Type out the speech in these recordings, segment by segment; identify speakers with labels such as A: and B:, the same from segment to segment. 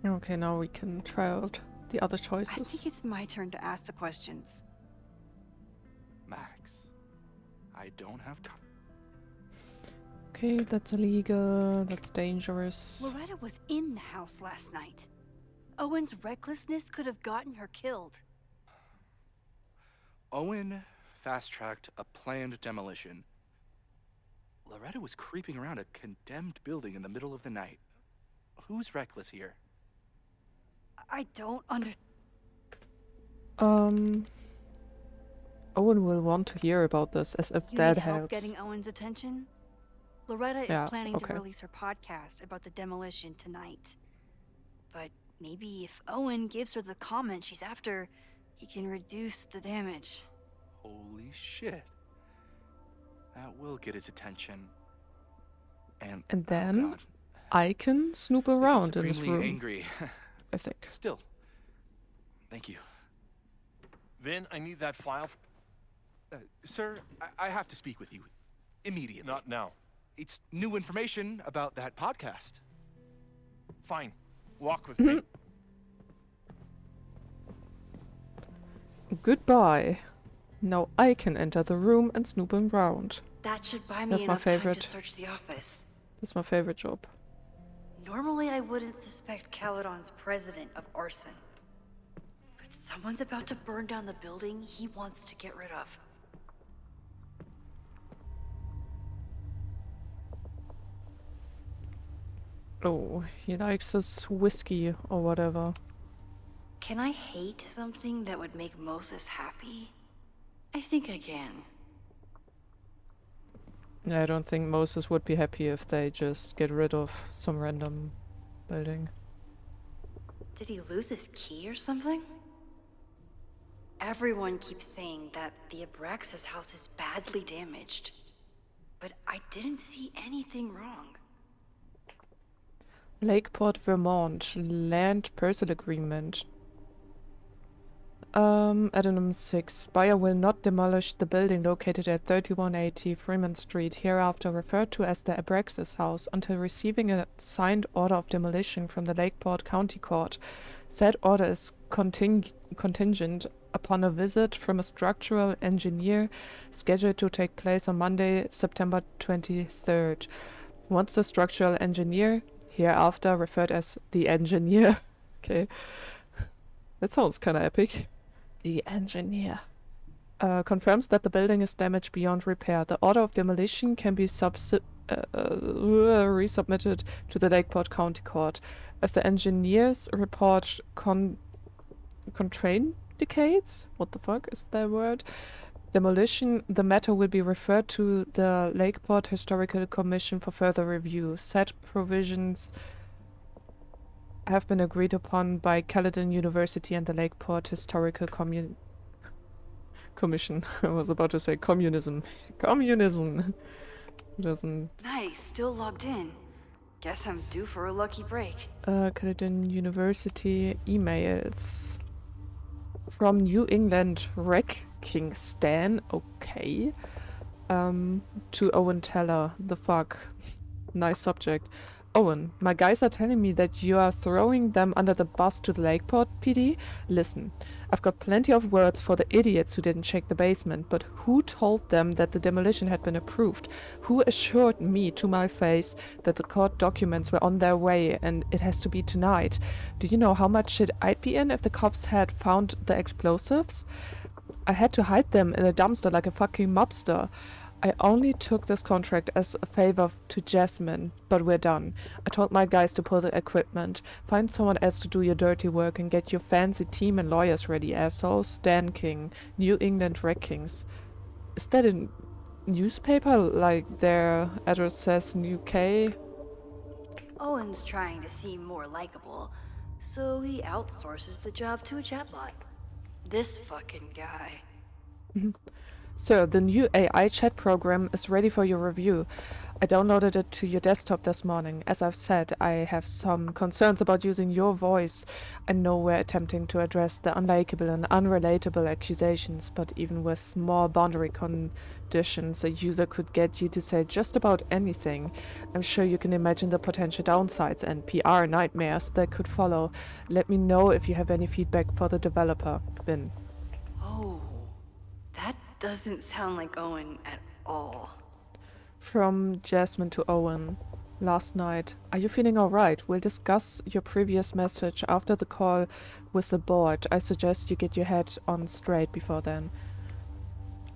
A: Okay, now we can try out the other
B: I
A: choices.
B: think it's my turn to ask the questions.
C: Max, I don't have time.
A: Okay, that's illegal. That's dangerous.
B: Loretta was in the house last night. Owen's recklessness could have gotten her killed.
C: Owen fast-tracked a planned demolition. Loretta was creeping around a condemned building in the middle of the night. Who's reckless here?
B: I don't under...
A: Owen will want to hear about this, as if
B: You
A: that
B: need help
A: helps.
B: getting Owen's attention? Loretta
A: Yeah,
B: is planning
A: okay.
B: to release her podcast about the demolition tonight. But maybe if Owen gives her the comment she's after, he can reduce the damage.
C: Holy shit. That will get his attention. And
A: then
C: oh God,
A: I can snoop
C: they get
A: around in this
C: supremely
A: room,
C: angry.
A: I think.
C: Still, thank you.
D: Vin, I need that file.
C: Sir, I have to speak with you immediately.
D: Not now.
C: It's new information about that podcast.
D: Fine. Walk with me.
A: Goodbye. Now I can enter the room and snoop around.
B: That should buy me
A: That's my
B: enough time
A: favorite.
B: to search the office.
A: That's my favorite job.
B: Normally I wouldn't suspect Caledon's president of arson. But someone's about to burn down the building he wants to get rid of.
A: Oh, he likes his whiskey or whatever.
B: Can I hate something that would make Moses happy? I think I can.
A: Yeah, I don't think Moses would be happy if they just get rid of some random building.
B: Did he lose his key or something? Everyone keeps saying that the Abraxas house is badly damaged. But I didn't see anything wrong.
A: Lakeport, Vermont. Land parcel agreement. Addendum 6. Buyer will not demolish the building located at 3180 Freeman Street, hereafter referred to as the Abraxas House, until receiving a signed order of demolition from the Lakeport County Court. Said order is contingent upon a visit from a structural engineer scheduled to take place on Monday, September 23rd. Once the structural engineer, hereafter referred as the engineer, okay, that sounds kind of epic. The engineer confirms that the building is damaged beyond repair. The order of demolition can be resubmitted to the Lakeport County Court. If the engineer's report contraindicates, what the fuck is that word? Demolition, the matter will be referred to the Lakeport Historical Commission for further review. Said provisions have been agreed upon by Caledon University and the Lakeport Historical Commission. I was about to say communism. Communism! Doesn't...
B: Nice, still logged in. Guess I'm due for a lucky break.
A: Caledon University emails. From New England Rec Kingston. Okay. To Owen Teller. The fuck. Nice subject. Owen, my guys are telling me that you are throwing them under the bus to the Lakeport PD. Listen, I've got plenty of words for the idiots who didn't check the basement, but who told them that the demolition had been approved? Who assured me to my face that the court documents were on their way and it has to be tonight? Do you know how much shit I'd be in if the cops had found the explosives? I had to hide them in a dumpster like a fucking mobster. I only took this contract as a favor to Jasmine, but we're done. I told my guys to pull the equipment. Find someone else to do your dirty work and get your fancy team and lawyers ready, assholes. Stan King, New England Rec Kings. Is that a newspaper? Like their address says UK?
B: Owen's trying to seem more likable, so he outsources the job to a chatbot. This fucking guy.
A: Sir, the new AI chat program is ready for your review. I downloaded it to your desktop this morning. As I've said, I have some concerns about using your voice. I know we're attempting to address the unlikable and unrelatable accusations, but even with more boundary conditions, a user could get you to say just about anything. I'm sure you can imagine the potential downsides and PR nightmares that could follow. Let me know if you have any feedback for the developer, Vin.
B: Oh, that doesn't sound like Owen at all.
A: From Jasmine to Owen. Last night. Are you feeling alright? We'll discuss your previous message after the call with the board. I suggest you get your head on straight before then.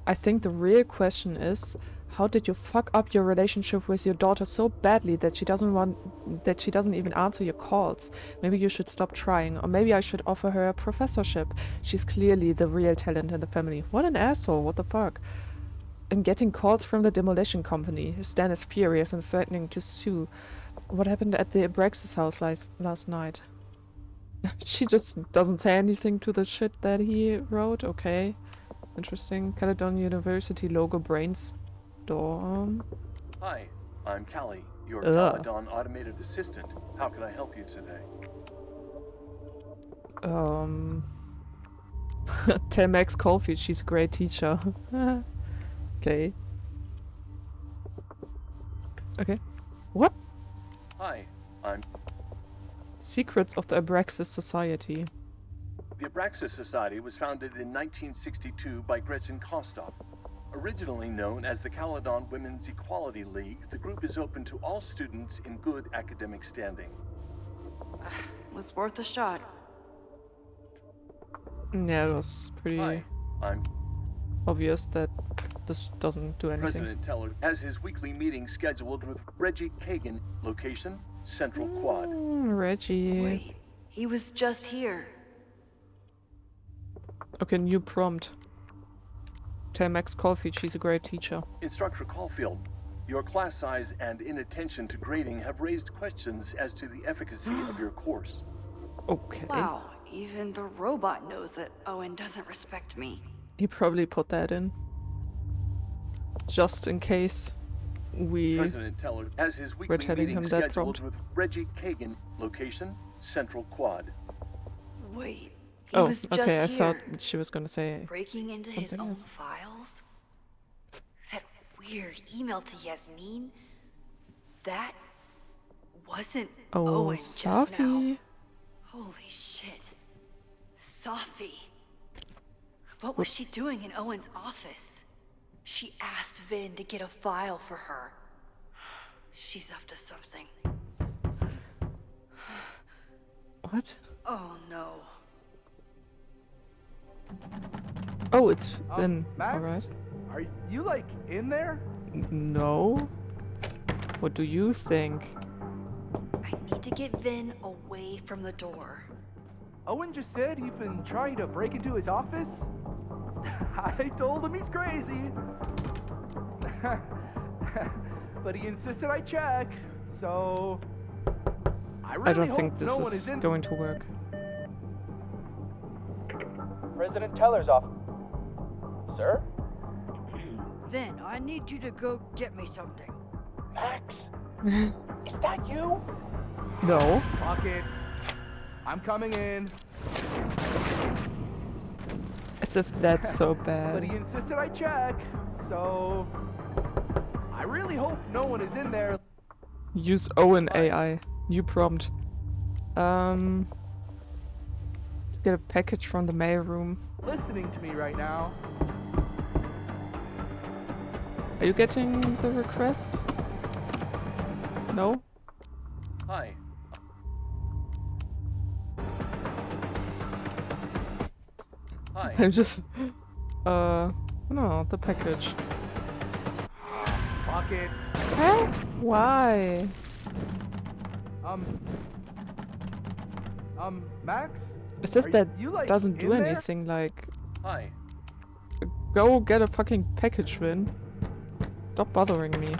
A: I think the real question is, how did you fuck up your relationship with your daughter so badly that she doesn't even answer your calls? Maybe you should stop trying, or maybe I should offer her a professorship. She's clearly the real talent in the family. What an asshole, what the fuck? And getting calls from the demolition company. Stan is furious and threatening to sue. What happened at the Abraxas house last night? She just doesn't say anything to the shit that he wrote? Okay. Interesting. Caledon University logo brainstorm.
D: Hi, I'm Callie, your
A: Ugh.
D: Caledon automated assistant. How can I help you today?
A: Tell Max Caulfield she's a great teacher. Okay. Okay. What?
D: Hi, I'm...
A: Secrets of the Abraxas Society.
D: The Abraxas Society was founded in 1962 by Gretchen Kostov. Originally known as the Caledon Women's Equality League, the group is open to all students in good academic standing.
B: Was worth a shot.
A: Yeah, it was pretty
D: Hi, I'm
A: obvious that this doesn't do anything.
D: President Teller has his weekly meeting scheduled with Reggie Kagan. Location, Central Quad.
A: Reggie.
B: Wait, he was just here.
A: Okay, new prompt. Tell Max Caulfield she's a great teacher.
D: Instructor Caulfield, your class size and inattention to grading have raised questions as to the efficacy of your course.
A: Okay.
B: Wow, even the robot knows that Owen doesn't respect me.
A: He probably put that in. Just in case
D: President Teller has his weekly
A: telling
D: meeting
A: him that
D: scheduled
A: prompt.
D: with Reggie Kagan. Location, Central Quad.
B: Wait, he
A: Oh,
B: was just
A: okay, I
B: here.
A: thought she was gonna say
B: Breaking into his
A: something
B: own
A: else.
B: files? That weird email to Yasmin? That wasn't
A: Oh,
B: Owen just now.
A: Safi.
B: Holy shit. Safi. What was she doing in Owen's office? She asked Vin to get a file for her. She's up to something.
A: What?
B: Oh no.
A: Oh, it's Vin.
E: Max?
A: Alright.
E: Are you, like, in there?
A: No. What do you think?
B: I need to get Vin away from the door.
E: Owen just said you've been trying to break into his office? I told him he's crazy. But he insisted I check, so...
A: I don't
E: hope
A: think this
E: no one
A: is
E: in...
A: going to work.
E: President Teller's office. Sir?
F: Vin, I need you to go get me something.
E: Max? Is that you?
A: No.
E: Fuck it. I'm coming in.
A: As if that's so
E: But
A: bad.
E: he insisted I check, so... I really hope no one is in there.
A: Use Owen AI. New prompt. Get a package from the mail room.
E: Listening to me right now.
A: Are you getting the request? No?
D: Hi, Hi.
A: I'm just... no, the package.
E: Fuck it.
A: Huh? Why?
E: Max?
A: As if
E: Are
A: that
E: you, like,
A: doesn't do
E: in there?
A: anything, like...
D: Hi.
A: Go get a fucking package, Vin. Stop bothering me.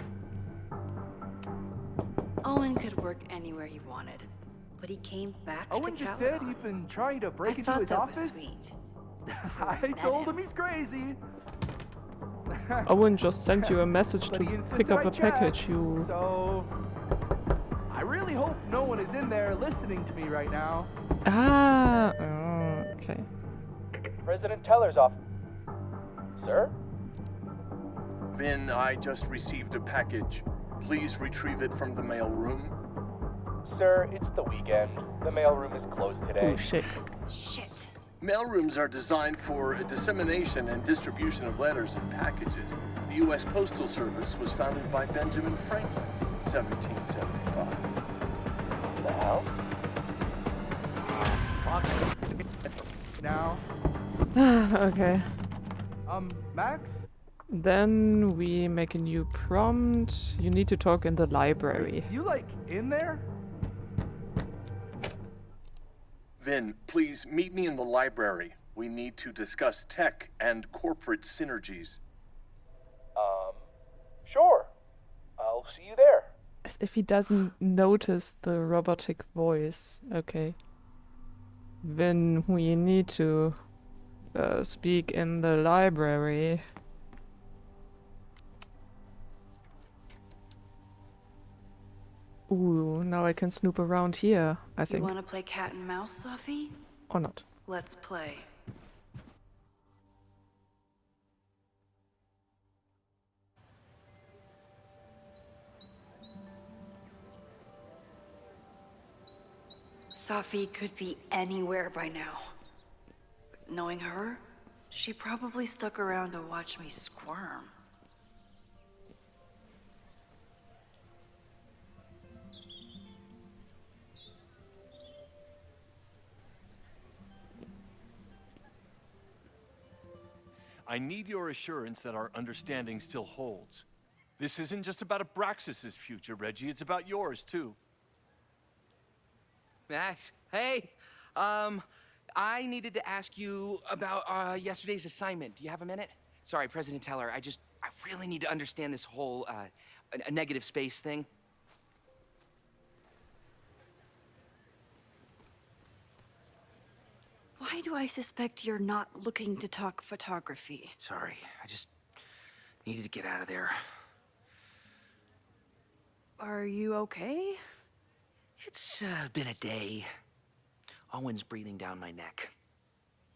B: Owen could work anywhere he wanted, but he came back to
E: Owen just said
B: Caledon.
E: you've been trying to break
B: I
E: into
B: thought
E: his
B: that
E: office?
B: was sweet.
E: I
B: met
E: told
B: him.
E: him he's crazy.
A: Owen just sent you a message
E: But
A: to
E: he insisted
A: pick up
E: I
A: a
E: check,
A: package. You.
E: So I really hope no one is in there listening to me right now.
A: Ah. Oh, okay.
E: President Teller's off. Sir?
D: Vin, I just received a package. Please retrieve it from the mail room.
E: Sir, it's the weekend. The mailroom is closed today.
A: Oh shit.
B: Shit.
D: Mailrooms are designed for a dissemination and distribution of letters and packages. The U.S. Postal Service was founded by Benjamin Franklin in 1775.
E: The hell? Now,
A: Okay.
E: Max?
A: Then we make a new prompt. You need to talk in the library.
E: You like in there?
D: Vin, please meet me in the library. We need to discuss tech and corporate synergies.
E: Sure. I'll see you there.
A: As if he doesn't notice the robotic voice. Okay. Then we need to speak in the library. Ooh, now I can snoop around here, I
B: You
A: think.
B: want to play cat and mouse, Sophie?
A: Or not.
B: Let's play. Sophie could be anywhere by now. Knowing her, she probably stuck around to watch me squirm.
G: I need your assurance that our understanding still holds. This isn't just about Abraxas's future, Reggie. It's about yours, too.
H: Max, hey. I needed to ask you about yesterday's assignment. Do you have a minute? Sorry, President Teller, I really need to understand this whole, a negative space thing.
B: Why do I suspect you're not looking to talk photography?
H: Sorry, I just needed to get out of there.
B: Are you okay?
H: It's been a day. Owen's breathing down my neck,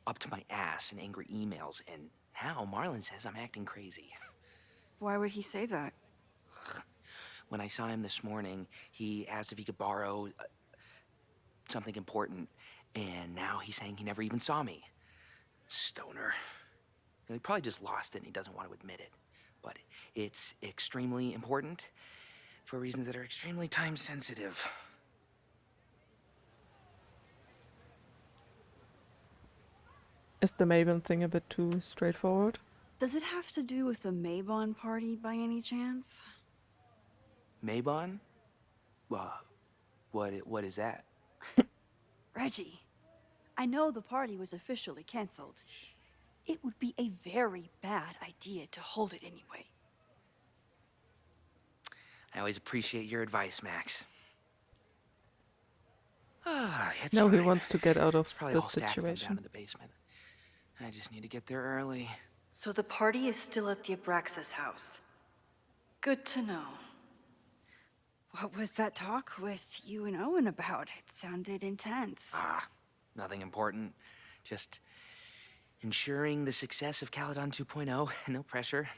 H: up to my ass in angry emails, and now Marlon says I'm acting crazy.
B: Why would he say that?
H: When I saw him this morning, he asked if he could borrow something important, and now he's saying he never even saw me. Stoner. He probably just lost it and he doesn't want to admit it. But it's extremely important for reasons that are extremely time sensitive.
A: Is the Maven thing a bit too straightforward?
B: Does it have to do with the Maybon party by any chance?
H: Maybon? What is that?
B: Reggie, I know the party was officially canceled. It would be a very bad idea to hold it anyway.
H: I always appreciate your advice, Max. It's
A: No, he
H: fine.
A: wants to get out of
H: It's probably
A: this
H: all stacked from down
A: situation.
H: in the basement. I just need to get there early.
B: So the party is still at the Abraxas house. Good to know. What was that talk with you and Owen about? It sounded intense.
H: Nothing important. Just ensuring the success of Caledon 2.0. No pressure.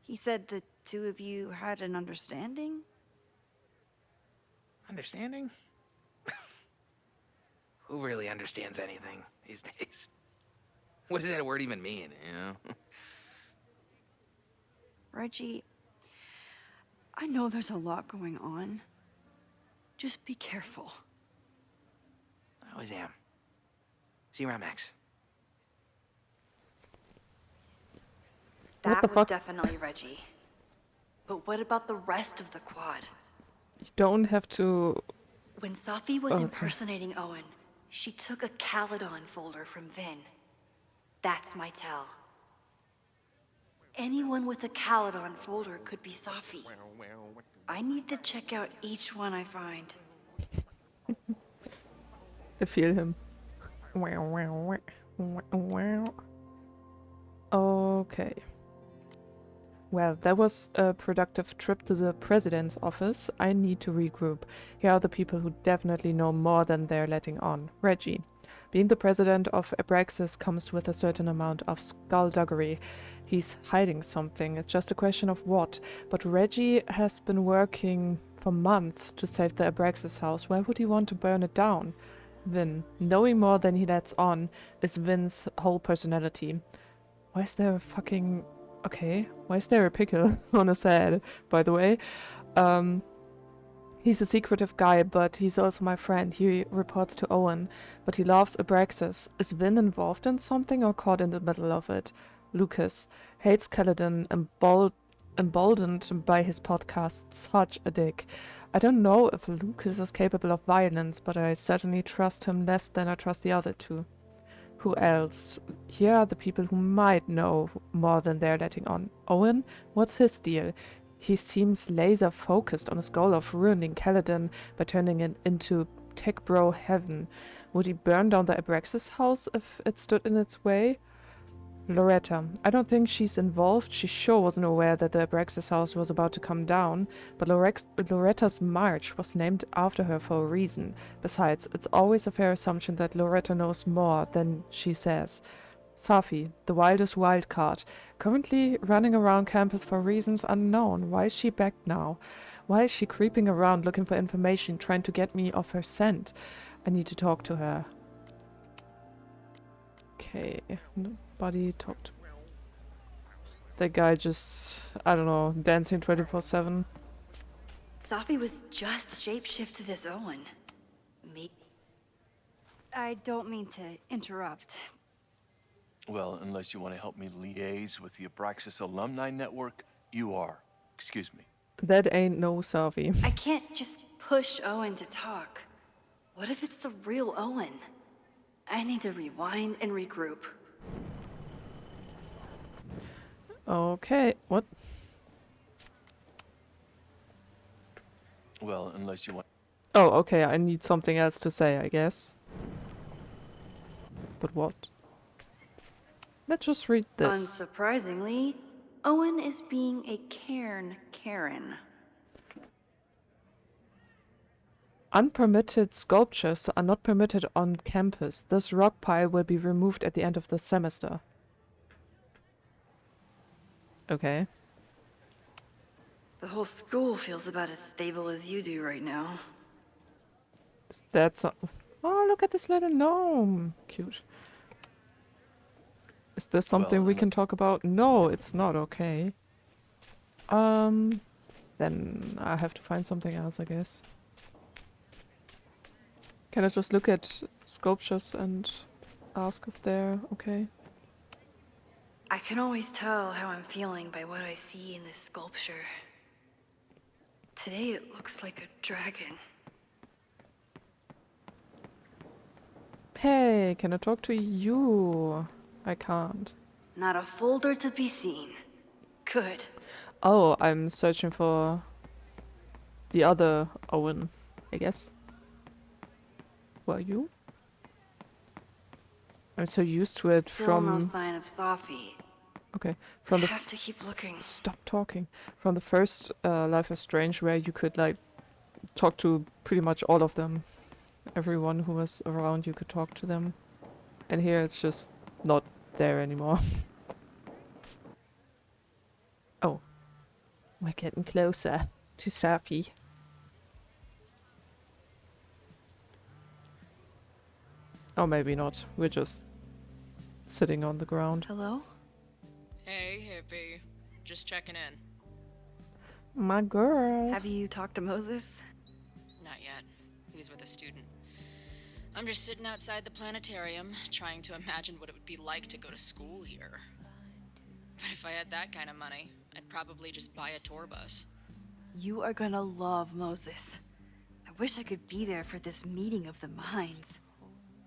B: He said the two of you had an understanding?
H: Understanding? Who really understands anything these days? What does that word even mean, you know?
B: Reggie, I know there's a lot going on. Just be careful.
H: I always am. See you around, Max.
A: What
B: That
A: the
B: was
A: fuck?
B: definitely Reggie. But what about the rest of the quad?
A: You don't have to...
B: When Sophie was
A: Okay.
B: impersonating Owen, she took a Caledon folder from Vin. That's my tell. Anyone with a Caledon folder could be Sophie. I need to check out each one I find.
A: I feel him. Okay. Well, that was a productive trip to the president's office. I need to regroup. Here are the people who definitely know more than they're letting on. Reggie. Being the president of Abraxas comes with a certain amount of skullduggery. He's hiding something. It's just a question of what. But Reggie has been working for months to save the Abraxas house. Why would he want to burn it down? Vin. Knowing more than he lets on is Vin's whole personality. Why is there a fucking... Okay, why is there a pickle on his head, by the way? He's a secretive guy, but he's also my friend. He reports to Owen, but he loves Abraxas. Is Vin involved in something or caught in the middle of it? Lucas hates Caledon, emboldened by his podcast. Such a dick. I don't know if Lucas is capable of violence, but I certainly trust him less than I trust the other two. Who else? Here are the people who might know more than they're letting on. Owen? What's his deal? He seems laser focused on his goal of ruining Caledon by turning it into tech bro heaven. Would he burn down the Abraxas house if it stood in its way? Loretta. I don't think she's involved. She sure wasn't aware that the Abraxas house was about to come down, but Loretta's march was named after her for a reason. Besides, it's always a fair assumption that Loretta knows more than she says. Safi, the wildest wild card, currently running around campus for reasons unknown. Why is she back now? Why is she creeping around looking for information, trying to get me off her scent? I need to talk to her. Okay, nobody talked. That guy just, I don't know, dancing 24/7.
B: Safi was just shapeshifted as Owen. Me.
F: I don't mean to interrupt.
G: Well, unless you want to help me liaise with the Abraxas Alumni Network, you are. Excuse me.
A: That ain't no Safi.
B: I can't just push Owen to talk. What if it's the real Owen? I need to rewind and regroup.
A: Okay, what?
G: Well, unless you want...
A: Oh, okay, I need something else to say, I guess. But what? Let's just read this.
B: Unsurprisingly, Owen is being a Karen.
A: Unpermitted sculptures are not permitted on campus. This rock pile will be removed at the end of the semester. Okay.
B: The whole school feels about as stable as you do right now.
A: That's... Oh, look at this little gnome. Cute. Is this something we can talk about? No, it's not okay. Then I have to find something else, I guess. Can I just look at sculptures and ask if they're okay?
B: I can always tell how I'm feeling by what I see in this sculpture. Today it looks like a dragon.
A: Hey, can I talk to you? I can't.
B: Not a folder to be seen. Good.
A: Oh, I'm searching for the other Owen, I guess. Were you? I'm so used to it
B: Still
A: from...
B: no sign of Safi.
A: Okay, from the...
B: I have to keep looking.
A: Stop talking. From the first Life is Strange, where you could, like, talk to pretty much all of them. Everyone who was around, you could talk to them. And here it's just not there anymore. Oh. We're getting closer to Safi. Or maybe not. We're just sitting on the ground.
B: Hello?
I: Hey, hippie. Just checking in.
A: My girl.
B: Have you talked to Moses?
I: Not yet. He was with a student. I'm just sitting outside the planetarium, trying to imagine what it would be like to go to school here. But if I had that kind of money, I'd probably just buy a tour bus.
B: You are gonna love Moses. I wish I could be there for this meeting of the minds.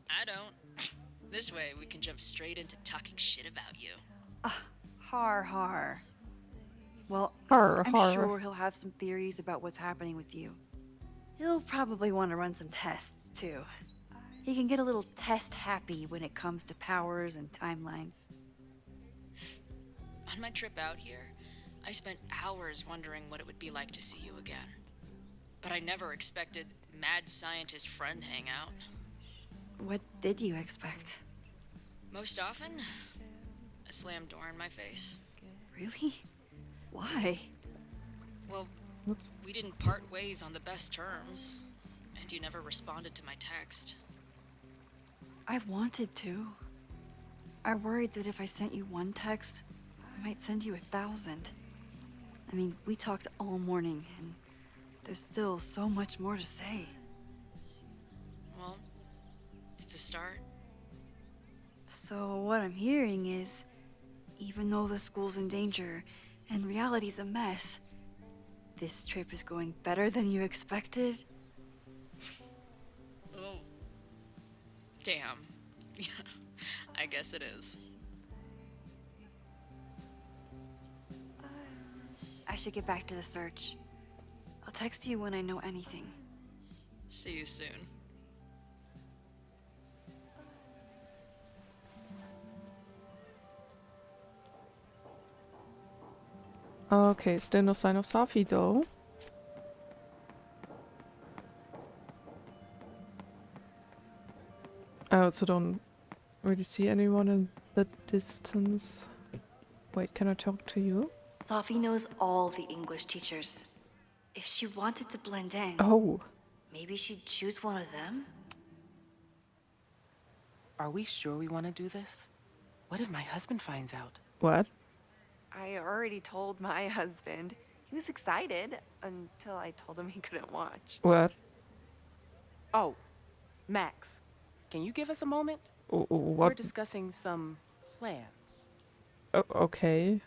I: I don't. This way, we can jump straight into talking shit about you.
B: Har. Well,
A: Har,
B: I'm
A: har.
B: sure he'll have some theories about what's happening with you. He'll probably want to run some tests, too. He can get a little test happy when it comes to powers and timelines.
I: On my trip out here, I spent hours wondering what it would be like to see you again. But I never expected mad scientist friend hangout.
B: What did you expect?
I: Most often, a slam door in my face.
B: Really? Why?
I: Well,
A: Oops.
I: we didn't part ways on the best terms, and you never responded to my text.
B: I wanted to. I worried that if I sent you one text, I might send you 1,000. I mean, we talked all morning, and there's still so much more to say.
I: Well, it's a start.
B: So what I'm hearing is, even though the school's in danger and reality's a mess, this trip is going better than you expected?
I: Oh. Damn. I guess it is.
B: I should get back to the search. I'll text you when I know anything.
I: See you soon.
A: Okay, still no sign of Safi though. I also don't really see anyone in the distance. Wait, can I talk to you?
B: Safi knows all the English teachers. If she wanted to blend in,
A: Oh,
B: maybe she'd choose one of them?
J: Are we sure we want to do this? What if my husband finds out?
A: what?
K: I already told my husband. He was excited until I told him he couldn't watch.
A: What?
J: Oh, Max, can you give us a moment? We're
A: What?
J: discussing some plans.
A: Okay.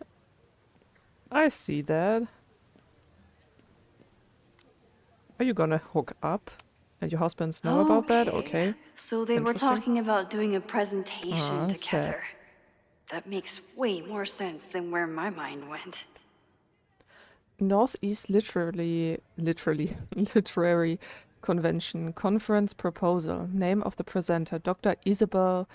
A: I see that. Are you gonna hook up? And your husbands know about that? Okay.
B: So they were
A: Interesting.
B: talking about doing a presentation
A: Ah,
B: together.
A: sad.
B: That makes way more sense than where my mind went.
A: Northeast Literary Convention Conference Proposal. Name of the presenter, Dr. Isabel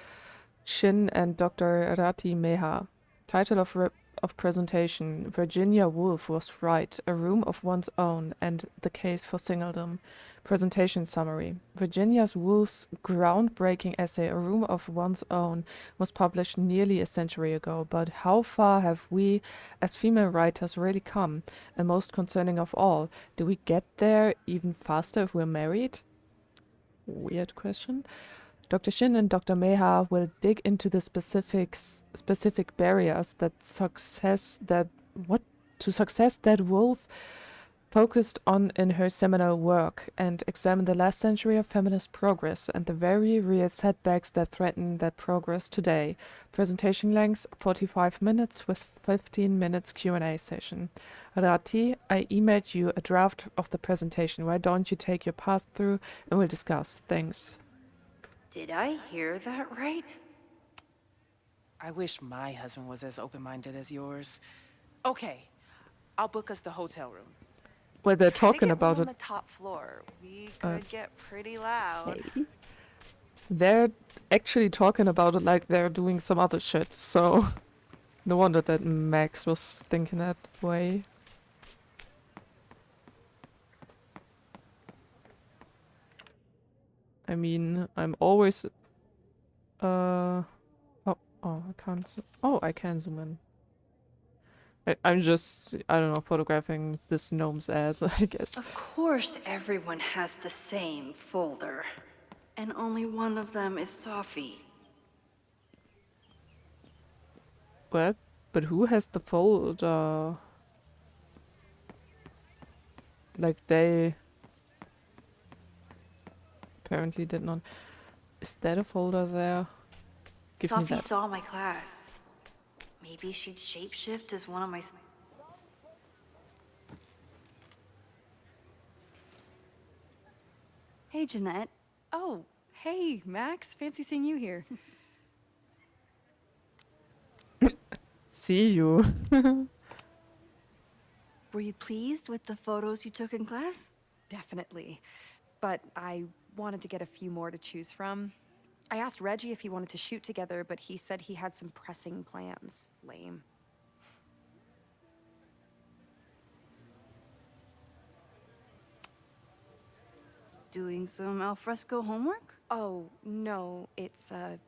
A: Shin and Dr. Rati Meha. Title of presentation, Virginia Woolf was right, A Room of One's Own and the Case for Singledom. Presentation summary. Virginia Woolf's groundbreaking essay, A Room of One's Own, was published nearly a century ago, but how far have we as female writers really come? And most concerning of all, do we get there even faster if we're married? Weird question. Dr. Shin and Dr. Meha will dig into the specific barriers to success that Woolf focused on in her seminal work and examine the last century of feminist progress and the very real setbacks that threaten that progress today. Presentation length 45 minutes with 15 minutes Q&A session. Rati, I emailed you a draft of the presentation. Why don't you take your pass through and we'll discuss. Thanks.
B: Did I hear that right?
J: I wish my husband was as open-minded as yours. Okay, I'll book us the hotel room.
A: Well, they're
K: Try to
A: talking
K: get
A: about
K: one on
A: it.
K: the top floor. We could get pretty loud.
A: Okay. They're actually talking about it like they're doing some other shit, so no wonder that Max was thinking that way. I mean, I'm always oh, I can't I can zoom in. I'm just, I don't know, photographing this gnome's ass, I guess.
B: Of course everyone has the same folder. And only one of them is Safi.
A: What? But who has the folder? Like, they apparently did not. Is that a folder there? Give me
B: Safi
A: that.
B: saw my class. Maybe she'd shapeshift as one of my... Hey, Jeanette.
L: Oh, hey, Max. Fancy seeing you here.
A: See you.
B: Were you pleased with the photos you took in class?
L: Definitely. But I wanted to get a few more to choose from. I asked Reggie if he wanted to shoot together, but he said he had some pressing plans. Lame.
F: doing some alfresco homework?
L: Oh, no, it's a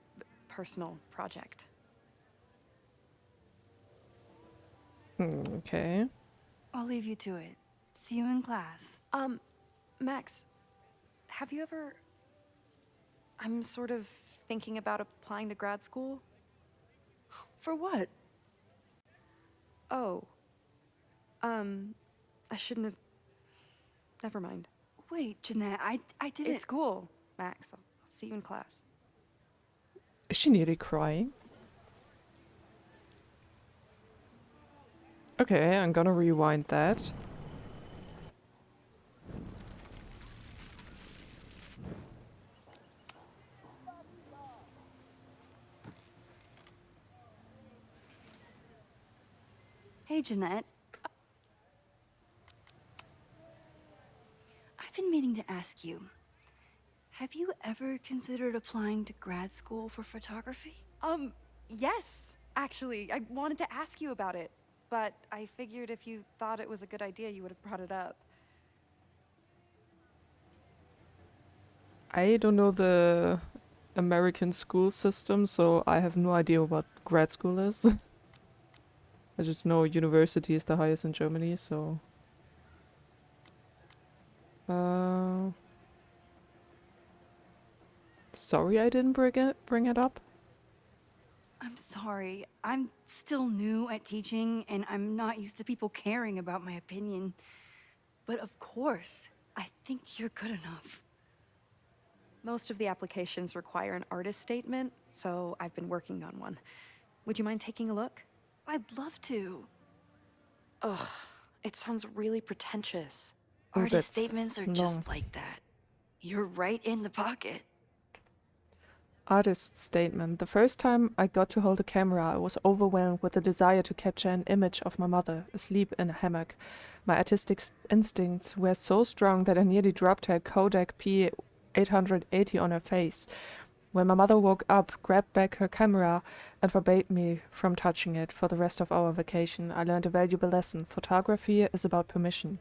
L: personal project.
A: Okay.
F: I'll leave you to it. See you in class.
L: Max, have you ever... I'm sort of thinking about applying to grad school.
F: For what?
L: Oh. I shouldn't have... Never mind.
F: Wait, Jeanette, I didn't...
L: It's cool, Max. I'll see you in class.
A: Is she nearly crying? Okay, I'm gonna rewind that.
F: Hey, Jeanette. I've been meaning to ask you. Have you ever considered applying to grad school for photography?
L: Yes, actually. I wanted to ask you about it, but I figured if you thought it was a good idea, you would have brought it up.
A: I don't know the American school system, so I have no idea what grad school is. I just know university is the highest in Germany, so... Sorry I didn't bring it up.
F: I'm sorry. I'm still new at teaching, and I'm not used to people caring about my opinion. But of course, I think you're good enough.
L: Most of the applications require an artist statement, so I've been working on one. Would you mind taking a look?
F: I'd love to.
L: Ugh, it sounds really pretentious.
A: Oh,
F: Artist
A: that's
F: statements are
A: long.
F: just like that. You're right in the pocket.
A: Artist statement. The first time I got to hold a camera, I was overwhelmed with the desire to capture an image of my mother, asleep in a hammock. My artistic instincts were so strong that I nearly dropped her Kodak P880 on her face. When my mother woke up, grabbed back her camera, and forbade me from touching it for the rest of our vacation, I learned a valuable lesson. Photography is about permission.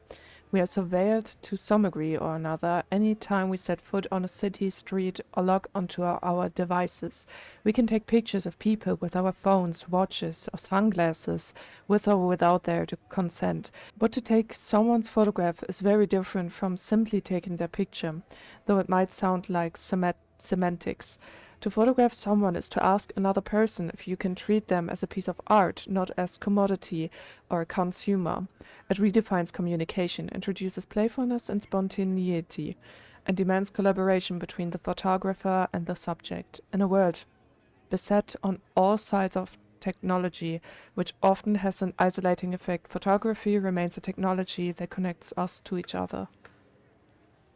A: We are surveilled to some degree or another any time we set foot on a city street or log onto our devices. We can take pictures of people with our phones, watches, or sunglasses, with or without their consent. But to take someone's photograph is very different from simply taking their picture, though it might sound like semantics. To photograph someone is to ask another person if you can treat them as a piece of art, not as commodity or a consumer. It redefines communication, introduces playfulness and spontaneity, and demands collaboration between the photographer and the subject. In a world beset on all sides of technology, which often has an isolating effect, photography remains a technology that connects us to each other.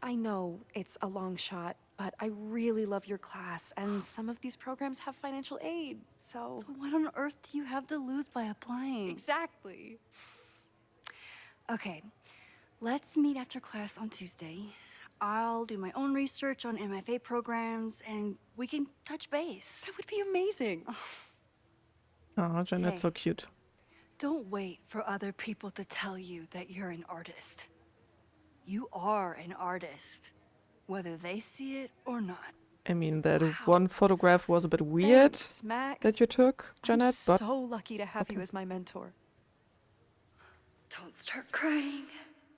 L: I know it's a long shot, but I really love your class, and some of these programs have financial aid, so...
F: So what on earth do you have to lose by applying?
L: Exactly.
F: Okay, let's meet after class on Tuesday. I'll do my own research on MFA programs, and we can touch base.
L: That would be amazing.
A: Oh, Janet's
F: Hey.
A: so cute.
F: Don't wait for other people to tell you that you're an artist. You are an artist, whether they see it or not.
A: I mean, that
L: Wow.
A: one photograph was a bit weird
L: Thanks, Max.
A: that you took, Janet,
L: I'm
A: but
L: so lucky to have
A: okay.
L: you as my mentor.
B: Don't start crying.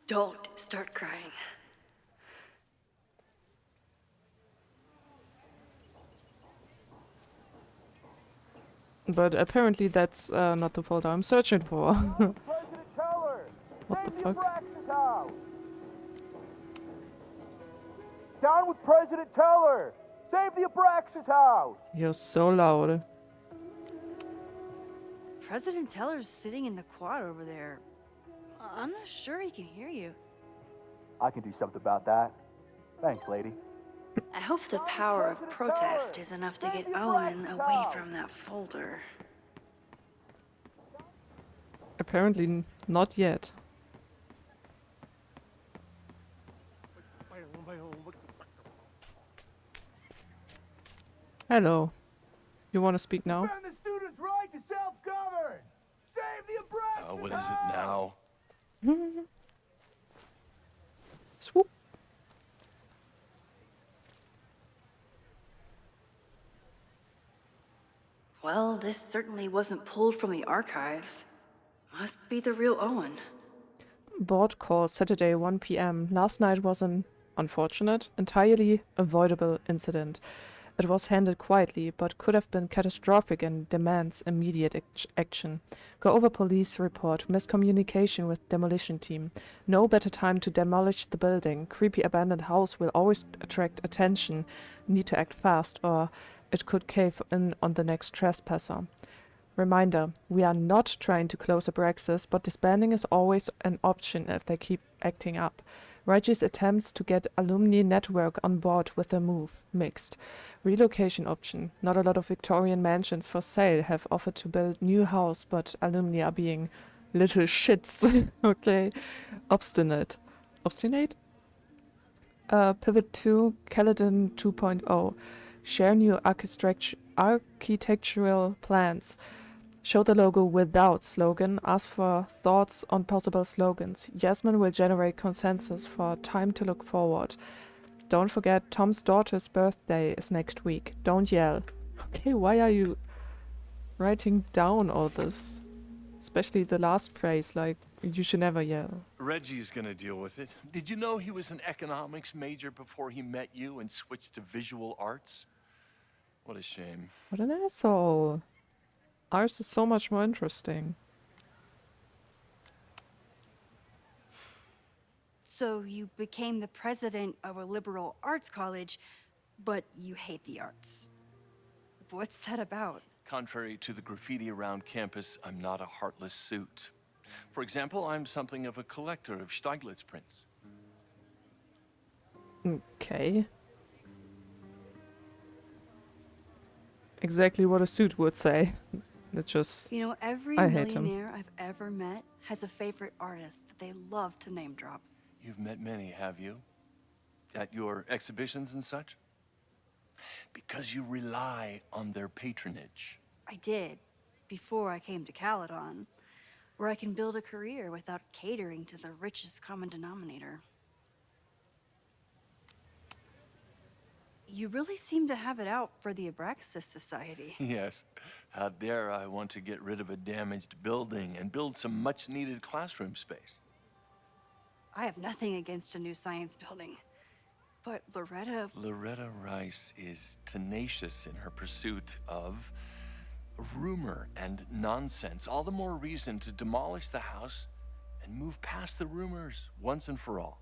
B: Don't start crying.
A: But apparently that's not the folder I'm searching for. What the fuck?
E: Down with President Teller! Save the Abraxas house!
A: You're so loud.
F: President Teller's sitting in the quad over there. I'm not sure he can hear you.
E: I can do something about that. Thanks, lady.
B: I hope the power of protest is enough to get Owen away from that folder.
A: Apparently not yet. Hello. You want to speak now?
E: Defend the students' right to self-govern! Save the Abraxas
G: What is it now?
A: Swoop.
B: Well, this certainly wasn't pulled from the archives. Must be the real Owen.
A: Board call Saturday 1 p.m. Last night was an unfortunate, entirely avoidable incident. It was handled quietly, but could have been catastrophic and demands immediate action. Go over police report, miscommunication with demolition team. No better time to demolish the building. Creepy abandoned house will always attract attention. Need to act fast, or it could cave in on the next trespasser. Reminder, we are not trying to close Abraxas, but disbanding is always an option if they keep acting up. Reggie's attempts to get alumni network on board with the move, mixed. Relocation option, not a lot of Victorian mansions for sale have offered to build new house, but alumni are being little shits, okay? Obstinate. Obstinate? Pivot 2, Caledon 2.0. Share new architectural plans. Show the logo without slogan. Ask for thoughts on possible slogans. Yasmin will generate consensus for time to look forward. Don't forget, Tom's daughter's birthday is next week. Don't yell. Okay, why are you writing down all this? Especially the last phrase, like, you should never yell.
G: Reggie's gonna deal with it. Did you know he was an economics major before he met you and switched to visual arts? What a shame.
A: What an asshole. Ours is so much more interesting.
F: So you became the president of a liberal arts college, but you hate the arts. What's that about?
G: Contrary to the graffiti around campus, I'm not a heartless suit. For example, I'm something of a collector of Stieglitz prints.
A: Okay. Exactly what a suit would say. It's just,
F: You know, every
A: I hate him.
F: millionaire I've ever met has a favorite artist that they love to name drop.
G: You've met many, have you? At your exhibitions and such? Because you rely on their patronage.
F: I did, before I came to Caledon, where I can build a career without catering to the richest common denominator. You really seem to have it out for the Abraxas Society.
G: Yes. How dare I want to get rid of a damaged building and build some much-needed classroom space.
F: I have nothing against a new science building, but
G: Loretta Rice is tenacious in her pursuit of rumor and nonsense. All the more reason to demolish the house and move past the rumors once and for all.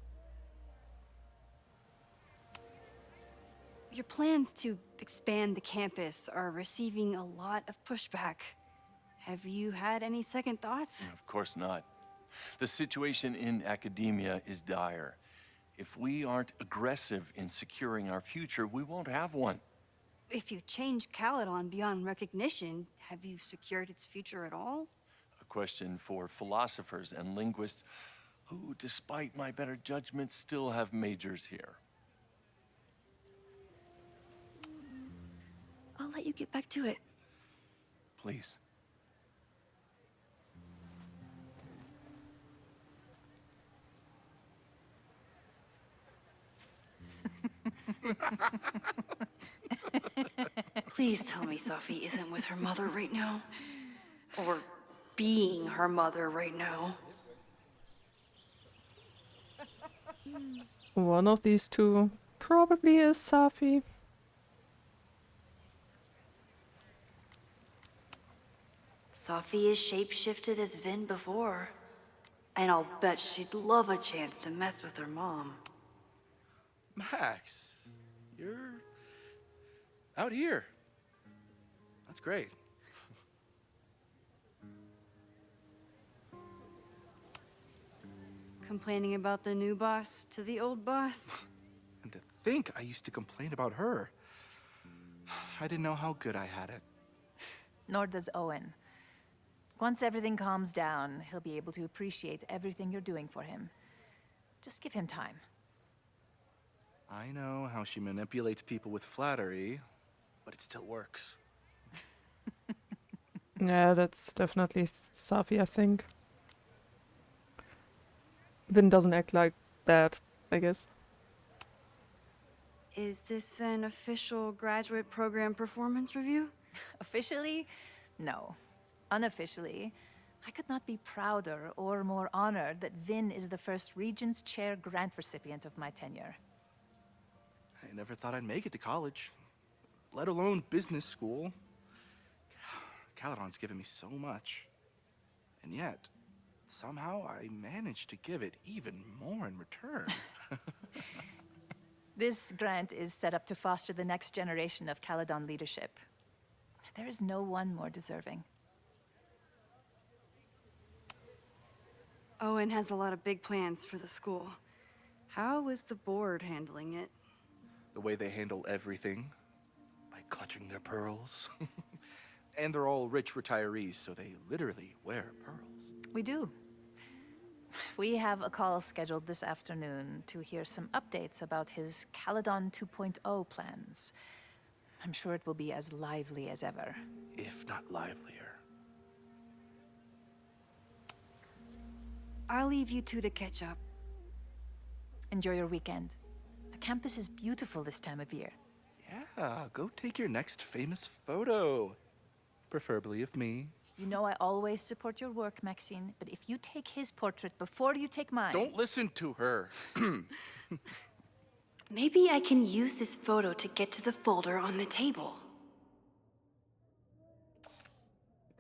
F: Your plans to expand the campus are receiving a lot of pushback. Have you had any second thoughts?
G: Of course not. The situation in academia is dire. If we aren't aggressive in securing our future, we won't have one.
F: If you change Caledon beyond recognition, have you secured its future at all?
G: A question for philosophers and linguists who, despite my better judgment, still have majors here.
F: I'll let you get back to it.
G: Please.
B: Please tell me Safi isn't with her mother right now. Or being her mother right now.
A: One of these two probably is Safi.
B: Safi is shapeshifted as Vin before. And I'll bet she'd love a chance to mess with her mom.
C: Max, you're out here. That's great.
F: Complaining about the new boss to the old boss?
C: And to think I used to complain about her. I didn't know how good I had it.
M: Nor does Owen. Once everything calms down, he'll be able to appreciate everything you're doing for him. Just give him time.
C: I know how she manipulates people with flattery, but it still works.
A: Yeah, that's definitely Safi, I think. Vin doesn't act like that, I guess.
F: Is this an official graduate program performance review?
M: Officially, no. Unofficially, I could not be prouder or more honored that Vin is the first Regent's Chair grant recipient of my tenure.
C: I never thought I'd make it to college, let alone business school. Caledon's given me so much. And yet, somehow I managed to give it even more in return.
M: This grant is set up to foster the next generation of Caledon leadership. There is no one more deserving.
F: Owen has a lot of big plans for the school. How is the board handling it?
C: The way they handle everything, by clutching their pearls. And they're all rich retirees, so they literally wear pearls.
M: We do. We have a call scheduled this afternoon to hear some updates about his Caledon 2.0 plans. I'm sure it will be as lively as ever.
C: If not livelier.
F: I'll leave you two to catch up.
M: Enjoy your weekend. The campus is beautiful this time of year.
C: Yeah, go take your next famous photo. Preferably of me.
M: You know I always support your work, Maxine, but if you take his portrait before you take mine...
C: Don't listen to her.
B: Maybe I can use this photo to get to the folder on the table.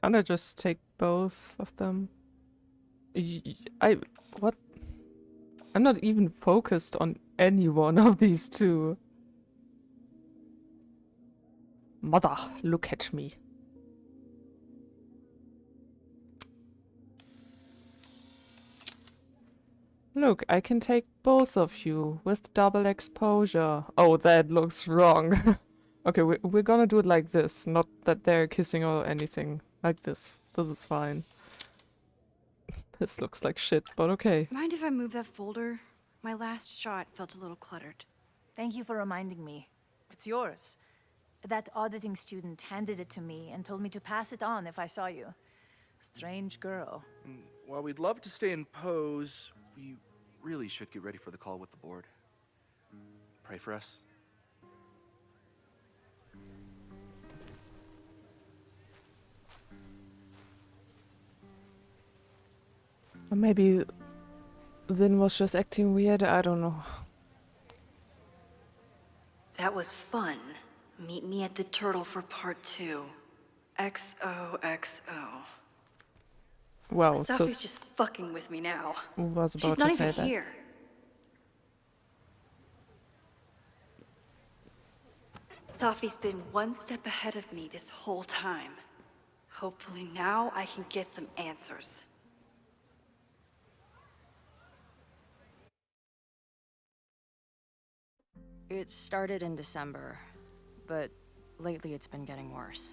A: Can't I just take both of them? What? I'm not even focused on any one of these two. Mother, look at me. Look, I can take both of you with double exposure. Oh, that looks wrong. Okay, we're gonna do it like this. Not that they're kissing or anything. Like this. This is fine. This looks like shit, but okay.
F: Mind if I move that folder? My last shot felt a little cluttered.
M: Thank you for reminding me. It's yours. That auditing student handed it to me and told me to pass it on if I saw you. Strange girl.
C: And while we'd love to stay in pose, we really should get ready for the call with the board. Pray for us.
A: Or maybe Vin was just acting weird, I don't know.
B: That was fun. Meet me at the Turtle for part 2. XOXO.
A: Well,
B: Sophie's just fucking with me now.
A: Was about
B: She's not
A: to say
B: even
A: that.
B: here. Sophie's been one step ahead of me this whole time. Hopefully now I can get some answers.
N: It started in December, but lately it's been getting worse.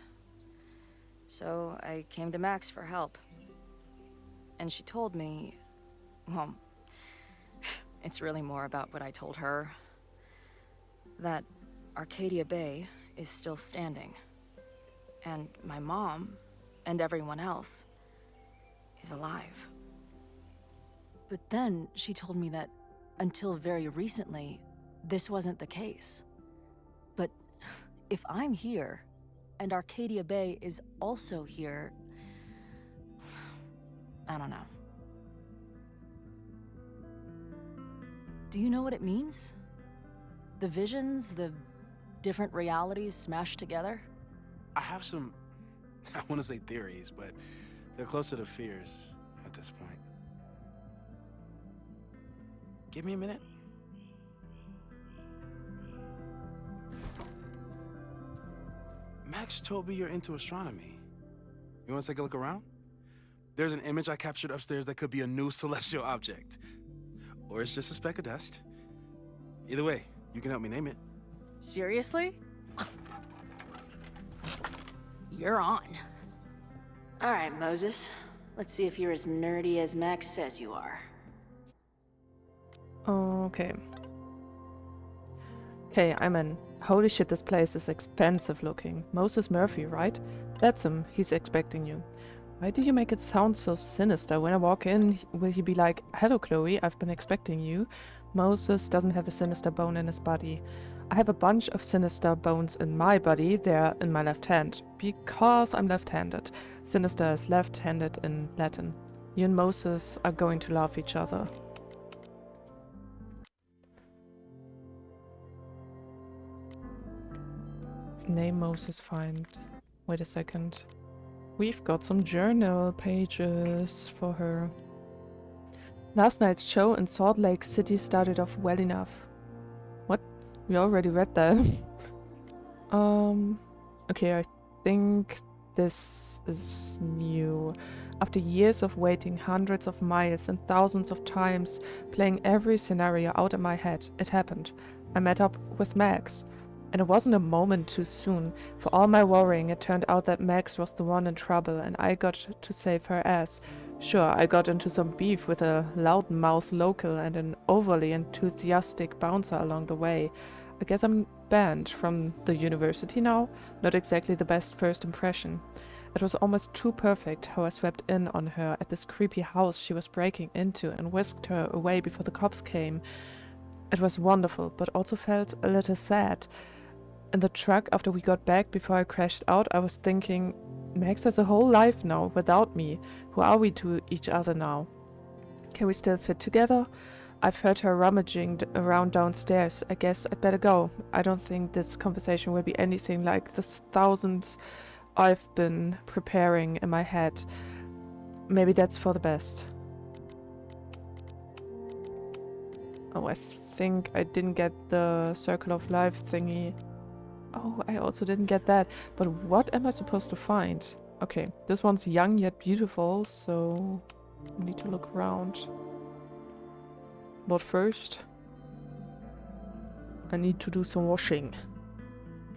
N: So I came to Max for help. And she told me, well, it's really more about what I told her, that Arcadia Bay is still standing. And my mom, and everyone else, is alive. But then she told me that until very recently, this wasn't the case. But if I'm here, and Arcadia Bay is also here, I don't know. Do you know what it means? The visions, the different realities smashed together?
O: I have some, I want to say theories, but they're closer to fears at this point. Give me a minute. Max told me you're into astronomy. You want to take a look around? There's an image I captured upstairs that could be a new celestial object. Or it's just a speck of dust. Either way, you can help me name it.
N: Seriously? You're on.
P: All right, Moses. Let's see if you're as nerdy as Max says you are.
A: Okay. Okay, I'm in. Holy shit, this place is expensive looking. Moses Murphy, right? That's him. He's expecting you. Why do you make it sound so sinister? When I walk in, will he be like, "Hello, Chloe, I've been expecting you"? Moses doesn't have a sinister bone in his body. I have a bunch of sinister bones in my body. They're in my left hand. Because I'm left-handed. Sinister is left-handed in Latin. You and Moses are going to love each other. Name Moses find. Wait a second. We've got some journal pages for her. Last night's show in Salt Lake City started off well enough. What? We already read that. Okay, I think this is new. After years of waiting hundreds of miles and thousands of times, playing every scenario out in my head, it happened. I met up with Max. And it wasn't a moment too soon. For all my worrying, it turned out that Max was the one in trouble and I got to save her ass. Sure, I got into some beef with a loudmouth local and an overly enthusiastic bouncer along the way. I guess I'm banned from the university now? Not exactly the best first impression. It was almost too perfect how I swept in on her at this creepy house she was breaking into and whisked her away before the cops came. It was wonderful, but also felt a little sad. In the truck after we got back before I crashed out, I was thinking, Max has a whole life now without me. Who are we to each other now? Can we still fit together? I've heard her rummaging around downstairs. I guess I'd better go. I don't think this conversation will be anything like the thousands I've been preparing in my head. Maybe that's for the best. Oh, I think I didn't get the Circle of Life thingy. Oh, I also didn't get that. But what am I supposed to find? Okay, this one's young yet beautiful, so I need to look around. But first, I need to do some washing.